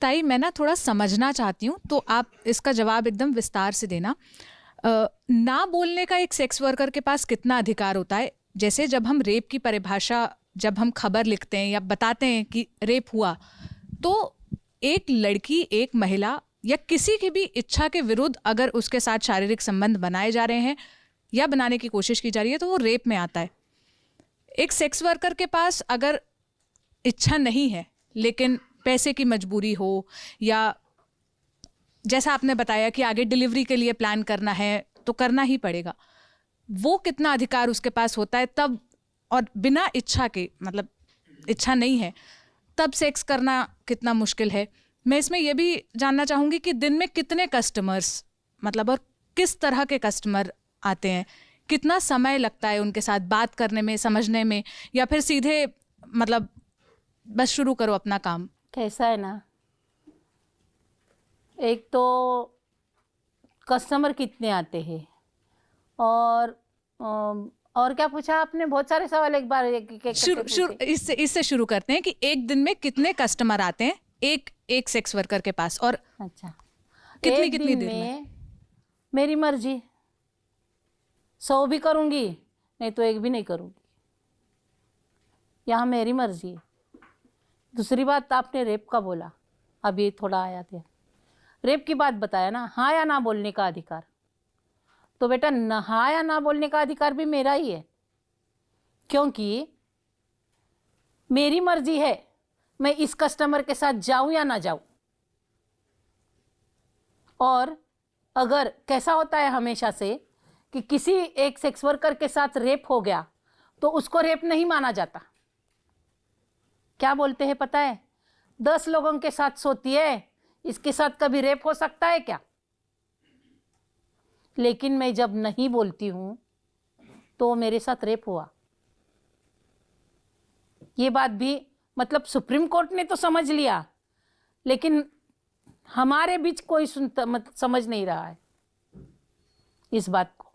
ताई मैं ना थोड़ा समझना चाहती हूँ, तो आप इसका जवाब एकदम विस्तार से देना। ना बोलने का एक सेक्स वर्कर के पास कितना अधिकार होता है? जैसे जब हम रेप की परिभाषा, जब हम खबर लिखते हैं या बताते हैं कि रेप हुआ, तो एक लड़की, एक महिला या किसी की भी इच्छा के विरुद्ध अगर उसके साथ शारीरिक संबंध बनाए जा रहे हैं या बनाने की कोशिश की जा रही है तो वो रेप में आता है। एक सेक्स वर्कर के पास अगर इच्छा नहीं है लेकिन पैसे की मजबूरी हो, या जैसा आपने बताया कि आगे डिलीवरी के लिए प्लान करना है तो करना ही पड़ेगा, वो कितना अधिकार उसके पास होता है तब? और बिना इच्छा के, मतलब इच्छा नहीं है तब सेक्स करना कितना मुश्किल है? मैं इसमें यह भी जानना चाहूँगी कि दिन में कितने कस्टमर्स, मतलब और किस तरह के कस्टमर आते हैं, कितना समय लगता है उनके साथ बात करने में, समझने में, या फिर सीधे मतलब बस शुरू करो अपना काम? कैसा है ना, एक तो कस्टमर कितने आते हैं, और क्या पूछा आपने? बहुत सारे सवाल एक बार इससे शुरू करते हैं कि एक दिन में कितने कस्टमर आते हैं एक सेक्स वर्कर के पास, और अच्छा, कितनी देर में? मेरी मर्जी, 100 भी करूँगी नहीं तो एक भी नहीं करूँगी, यहाँ मेरी मर्जी है। दूसरी बात, आपने रेप का बोला, अभी थोड़ा आया था, रेप की बात बताया ना, हाँ या ना बोलने का अधिकार, तो बेटा हाँ या ना बोलने का अधिकार भी मेरा ही है, क्योंकि मेरी मर्जी है मैं इस कस्टमर के साथ जाऊं या ना जाऊं। और अगर कैसा होता है हमेशा से कि किसी एक सेक्स वर्कर के साथ रेप हो गया तो उसको रेप नहीं माना जाता। क्या बोलते हैं पता है? 10 लोगों के साथ सोती है, इसके साथ कभी रेप हो सकता है क्या? लेकिन मैं जब नहीं बोलती हूं तो मेरे साथ रेप हुआ। ये बात भी मतलब सुप्रीम कोर्ट ने तो समझ लिया, लेकिन हमारे बीच कोई समझ नहीं रहा है इस बात को।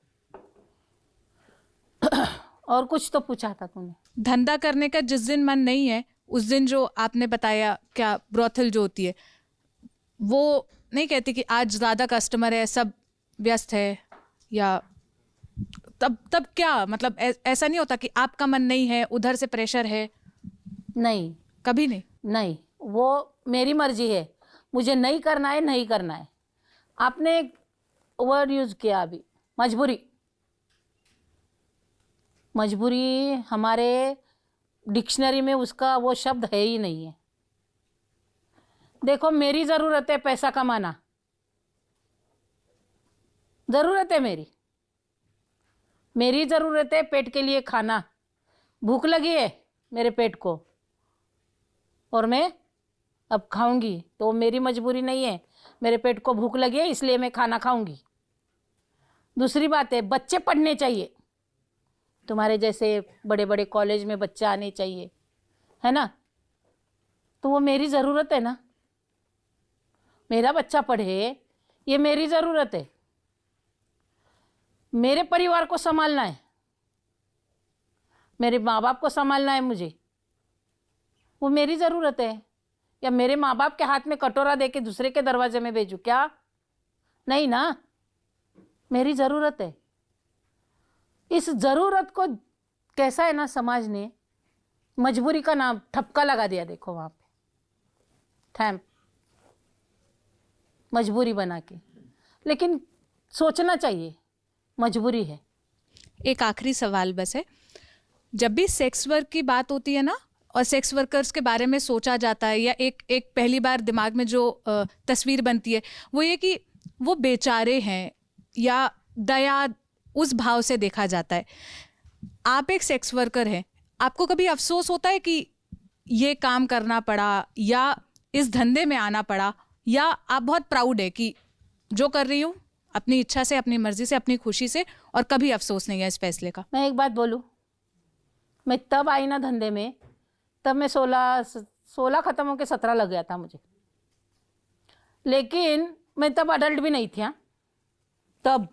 और कुछ तो पूछा था तूने। धंधा करने का जिस दिन मन नहीं है उस दिन, जो आपने बताया, क्या ब्रोथल जो होती है वो नहीं कहती कि आज ज़्यादा कस्टमर है, सब व्यस्त है, या तब क्या मतलब ऐसा नहीं होता कि आपका मन नहीं है, उधर से प्रेशर है? नहीं, कभी नहीं। नहीं, वो मेरी मर्जी है, मुझे नहीं करना है, नहीं करना है। आपने एक वर्ड यूज किया अभी, मजबूरी। मजबूरी हमारे डिक्शनरी में उसका वो शब्द है ही नहीं है। देखो, मेरी ज़रूरत है पैसा कमाना, ज़रूरत है मेरी ज़रूरत है पेट के लिए खाना, भूख लगी है मेरे पेट को और मैं अब खाऊंगी, तो मेरी मजबूरी नहीं है, मेरे पेट को भूख लगी है इसलिए मैं खाना खाऊंगी। दूसरी बात है, बच्चे पढ़ने चाहिए, तुम्हारे जैसे बड़े बड़े कॉलेज में बच्चे आने चाहिए, है ना? तो वो मेरी ज़रूरत है ना, मेरा बच्चा पढ़े, ये मेरी ज़रूरत है। मेरे परिवार को संभालना है, मेरे माँ बाप को संभालना है मुझे, वो मेरी ज़रूरत है। या मेरे माँ बाप के हाथ में कटोरा दे के दूसरे के दरवाजे में भेजूँ क्या? नहीं ना, मेरी ज़रूरत है। इस ज़रूरत को कैसा है ना, समाज ने मजबूरी का नाम ठपका लगा दिया। देखो वहाँ पे थैम्प, मजबूरी बना के। लेकिन सोचना चाहिए, मजबूरी है। एक आखिरी सवाल बस है, जब भी सेक्स वर्क की बात होती है ना और सेक्स वर्कर्स के बारे में सोचा जाता है, या एक पहली बार दिमाग में जो तस्वीर बनती है वो ये कि वो बेचारे हैं, या दया उस भाव से देखा जाता है। आप एक सेक्स वर्कर हैं, आपको कभी अफसोस होता है कि ये काम करना पड़ा या इस धंधे में आना पड़ा, या आप बहुत प्राउड है कि जो कर रही हूँ अपनी इच्छा से, अपनी मर्जी से, अपनी खुशी से, और कभी अफसोस नहीं है इस फैसले का? मैं एक बात बोलूँ, मैं तब आई ना धंधे में, तब मैं 16 ख़त्म होकर 17 लग गया था मुझे, लेकिन मैं तब अडल्ट भी नहीं थी। हाँ, तब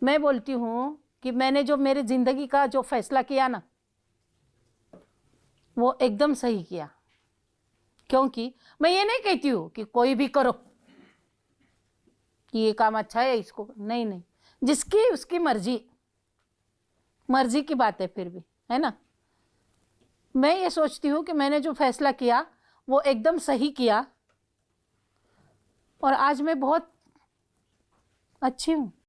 मैं बोलती हूँ कि मैंने जो मेरी ज़िंदगी का जो फैसला किया ना, वो एकदम सही किया। क्योंकि मैं ये नहीं कहती हूँ कि कोई भी करो कि ये काम अच्छा है इसको, नहीं नहीं, जिसकी उसकी मर्जी, मर्जी की बात है फिर भी, है ना। मैं ये सोचती हूँ कि मैंने जो फैसला किया वो एकदम सही किया और आज मैं बहुत अच्छी हूँ।